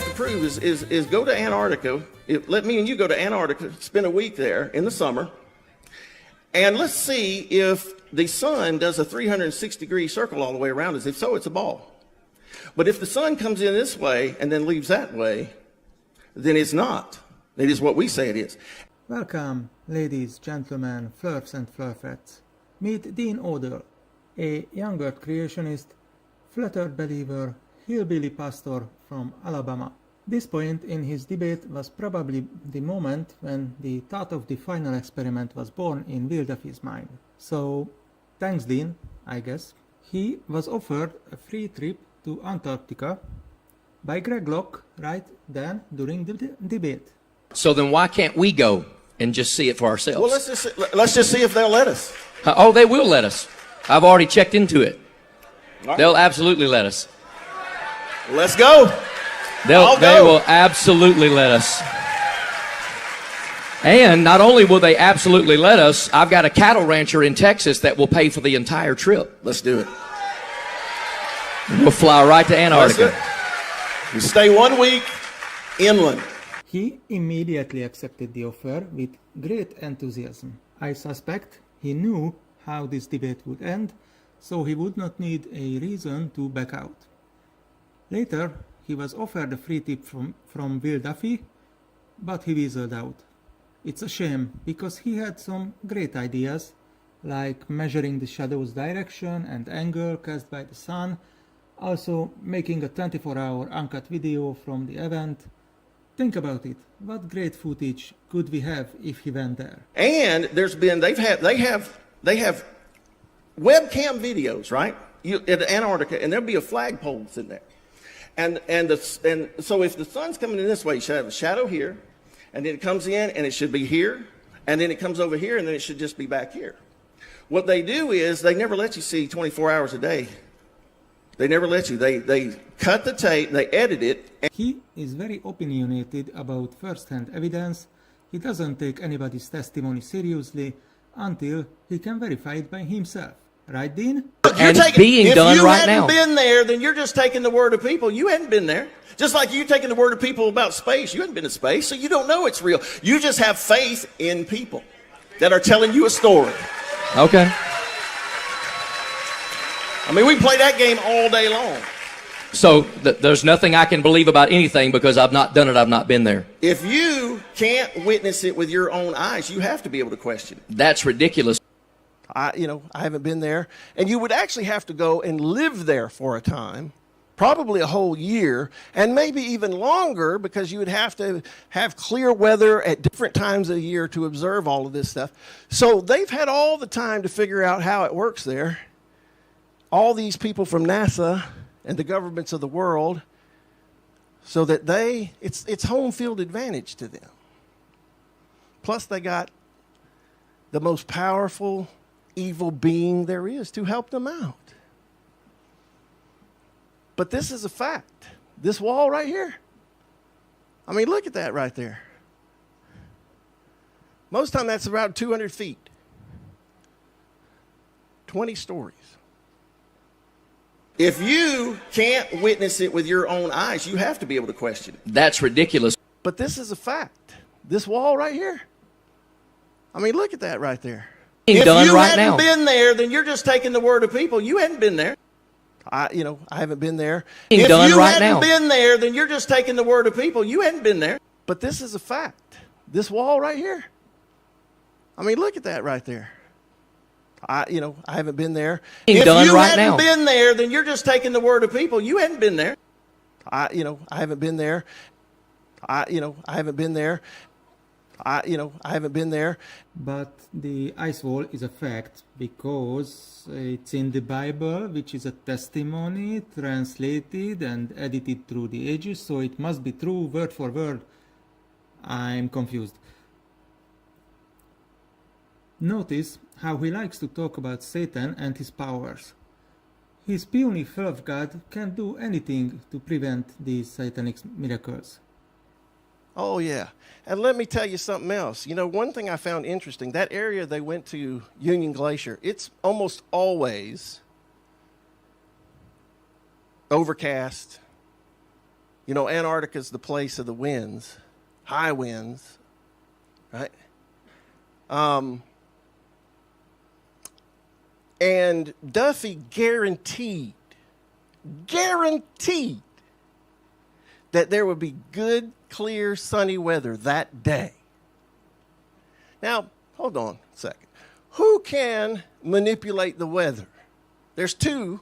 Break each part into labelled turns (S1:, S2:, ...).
S1: have to prove is go to Antarctica. Let me and you go to Antarctica, spend a week there in the summer, and let's see if the sun does a 360-degree circle all the way around us. If so, it's a ball. But if the sun comes in this way and then leaves that way, then it's not. It is what we say it is.
S2: Welcome, ladies, gentlemen, flirts and flirtettes. Meet Dean Odle, a young earth creationist, flat earth believer, hillbilly pastor from Alabama. This point in his debate was probably the moment when the thought of the final experiment was born in Will Duffy's mind. So, thanks Dean, I guess. He was offered a free trip to Antarctica by Greg Locke right then during the debate.
S3: So then why can't we go and just see it for ourselves?
S1: Well, let's just see if they'll let us.
S3: Oh, they will let us. I've already checked into it.
S1: Right.
S3: They'll absolutely let us.
S1: Let's go.
S3: They will absolutely let us. And not only will they absolutely let us, I've got a cattle rancher in Texas that will pay for the entire trip.
S1: Let's do it.
S3: We'll fly right to Antarctica.
S1: We stay 1 week inland.
S2: He immediately accepted the offer with great enthusiasm. I suspect he knew how this debate would end, so he would not need a reason to back out. Later, he was offered a free tip from Will Duffy, but he weaseled out. It's a shame, because he had some great ideas, like measuring the shadow's direction and angle cast by the sun, also making a 24-hour uncut video from the event. Think about it. What great footage could we have if he went there?
S1: And they have webcam videos, right? At Antarctica, and there'll be a flagpole sitting there. And so if the sun's coming in this way, you should have a shadow here, and then it comes in, and it should be here, and then it comes over here, and then it should just be back here. What they do is they never let you see 24 hours a day. They never let you. They cut the tape, they edit it.
S2: He is very opinionated about first-hand evidence. He doesn't take anybody's testimony seriously until he can verify it by himself. Right, Dean?
S3: And it's being done right now.
S1: If you hadn't been there, then you're just taking the word of people. You hadn't been there. Just like you taking the word of people about space. You hadn't been to space, so you don't know it's real. You just have faith in people that are telling you a story.
S3: Okay.
S1: I mean, we play that game all day long.
S3: So there's nothing I can believe about anything because I've not done it, I've not been there.
S1: If you can't witness it with your own eyes, you have to be able to question it.
S3: That's ridiculous.
S4: I haven't been there. And you would actually have to go and live there for a time, probably a whole year, and maybe even longer, because you would have to have clear weather at different times of the year to observe all of this stuff. So they've had all the time to figure out how it works there. All these people from NASA and the governments of the world, so that it's home field advantage to them. Plus they got the most powerful evil being there is to help them out. But this is a fact. This wall right here. I mean, look at that right there. Most time that's around 200 feet. 20 stories.
S1: If you can't witness it with your own eyes, you have to be able to question it.
S3: That's ridiculous.
S4: But this is a fact. This wall right here. I mean, look at that right there.
S1: If
S3: Done
S1: you
S3: right
S1: hadn't
S3: now.
S1: been there, then you're just taking the word of people. You hadn't been there.
S4: I haven't been there.
S1: If
S3: Done
S1: you
S3: right
S1: hadn't
S3: now.
S1: been there, then you're just taking the word of people. You hadn't been there.
S4: But this is a fact. This wall right here. I mean, look at that right there. I haven't been there.
S1: If
S3: Done
S1: you
S3: right
S1: hadn't
S3: now.
S1: been there, then you're just taking the word of people. You hadn't been there.
S4: I haven't been there. I haven't been there. I haven't been there.
S2: But the ice wall is a fact because it's in the Bible, which is a testimony translated and edited through the ages, so it must be true word for word. I'm confused. Notice how he likes to talk about Satan and his powers. His puny fluff god can't do anything to prevent these satanic miracles.
S4: Oh, yeah. And let me tell you something else. One thing I found interesting, that area they went to, Union Glacier, it's almost always overcast, You know, Antarctica is the place of the winds, high winds, right? And Duffy guaranteed that there would be good, clear, sunny weather that day. Now, hold on a second. Who can manipulate the weather? There's two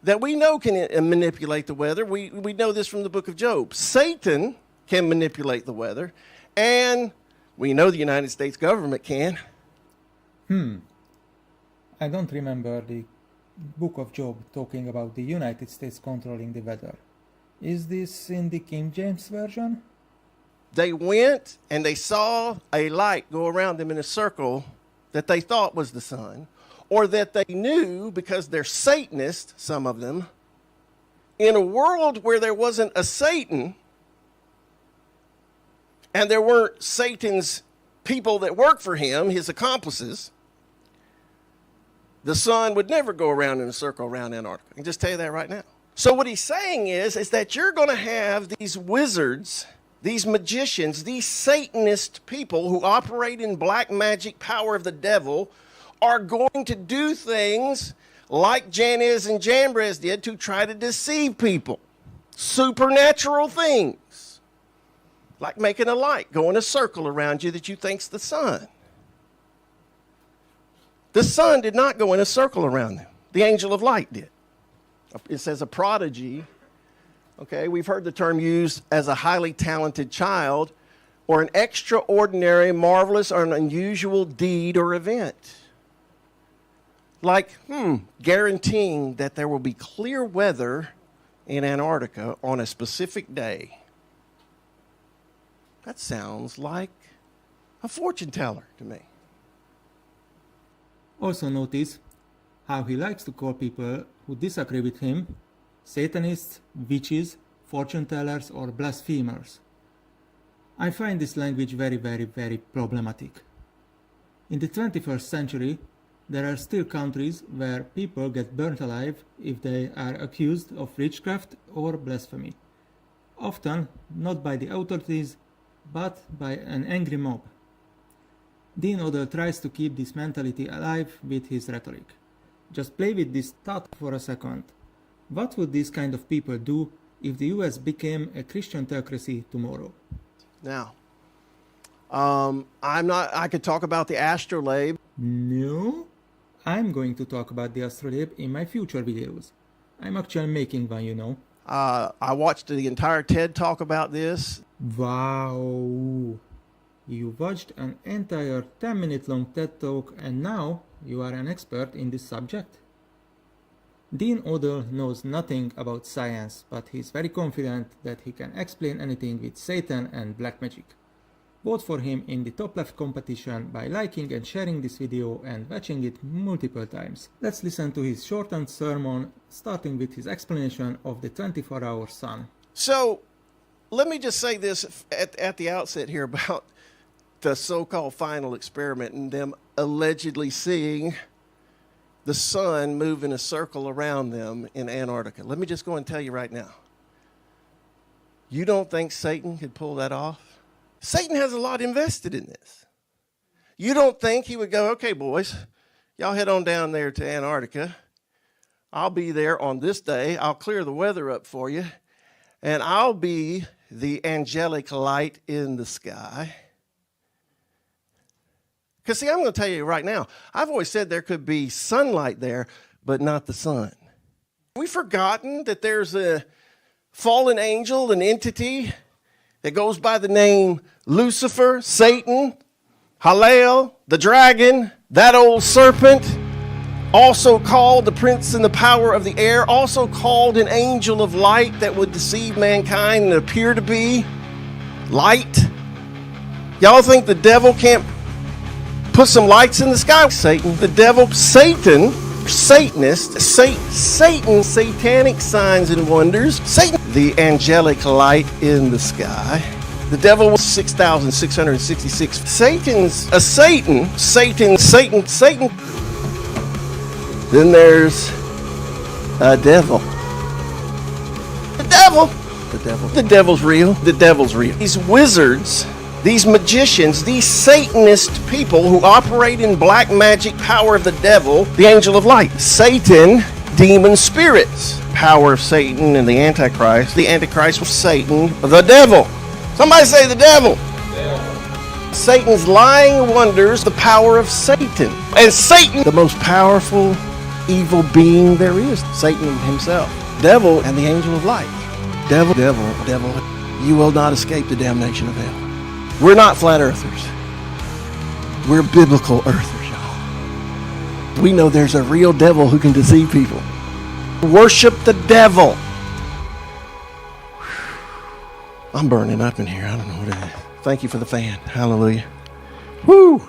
S4: that we know can manipulate the weather. We know this from the book of Job. Satan can manipulate the weather, and we know the United States government can.
S2: I don't remember the book of Job talking about the United States controlling the weather. Is this in the King James Version?
S4: They went and they saw a light go around them in a circle that they thought was the sun, or that they knew because they're Satanists, some of them. In a world where there wasn't a Satan, and there weren't Satan's people that worked for him, his accomplices, the sun would never go around in a circle around Antarctica. I can just tell you that right now. So what he's saying is that you're going to have these wizards, these magicians, these Satanist people who operate in black magic power of the devil are going to do things like Jannes and Jambres did to try to deceive people. Supernatural things. Like making a light go in a circle around you that you think's the sun. The sun did not go in a circle around them. The angel of light did. It says a prodigy. Okay, we've heard the term used as a highly talented child or an extraordinary, marvelous, or an unusual deed or event. Like, guaranteeing that there will be clear weather in Antarctica on a specific day. That sounds like a fortune teller to me.
S2: Also notice how he likes to call people who disagree with him Satanists, witches, fortune tellers, or blasphemers. I find this language very, very, very problematic. In the 21st century, there are still countries where people get burnt alive if they are accused of witchcraft or blasphemy. Often not by the authorities, but by an angry mob. Dean Odle tries to keep this mentality alive with his rhetoric. Just play with this thought for a second. What would these kind of people do if the US became a Christian theocracy tomorrow?
S4: Now, I could talk about the astrolabe.
S2: No, I'm going to talk about the astrolabe in my future videos. I'm actually making one, you know.
S4: I watched the entire TED talk about this.
S2: Wow! You watched an entire 10-minute long TED talk and now you are an expert in this subject? Dean Odle knows nothing about science, but he's very confident that he can explain anything with Satan and black magic. Vote for him in the top left competition by liking and sharing this video and watching it multiple times. Let's listen to his shortened sermon, starting with his explanation of the 24-hour sun.
S4: So, let me just say this at the outset here about the so-called final experiment and them allegedly seeing the sun move in a circle around them in Antarctica. Let me just go and tell you right now. You don't think Satan could pull that off? Satan has a lot invested in this. You don't think he would go, okay, boys, y'all head on down there to Antarctica. I'll be there on this day. I'll clear the weather up for you. And I'll be the angelic light in the sky. Because, see, I'm going to tell you right now, I've always said there could be sunlight there, but not the sun. We've forgotten that there's a fallen angel, an entity that goes by the name Lucifer, Satan, Halel, the dragon, that old serpent, also called the prince and the power of the air, also called an angel of light that would deceive mankind and appear to be light. Y'all think the devil can't put some lights in the sky? Satan, the devil, Satan, Satanist, Satan, satanic signs and wonders, Satan, the angelic light in the sky. The devil was 6,666. Satan's a Satan. Then there's a devil. The devil The devil. The devil's real. The devil's real. These wizards, these magicians, these Satanist people who operate in black magic power of the devil, the angel of light. Satan, demon spirits. Power of Satan and the Antichrist. The Antichrist was Satan, the devil. Somebody say the devil. Satan's lying wonders, the power of Satan. And Satan, the most powerful evil being there is. Satan himself. Devil and the angel of light. Devil, devil, devil. You will not escape the damnation of hell. We're not flat earthers. We're biblical earthers, y'all. We know there's a real devil who can deceive people. Worship the devil. I'm burning up in here. I don't know what it is. Thank you for the fan. Hallelujah. Woo!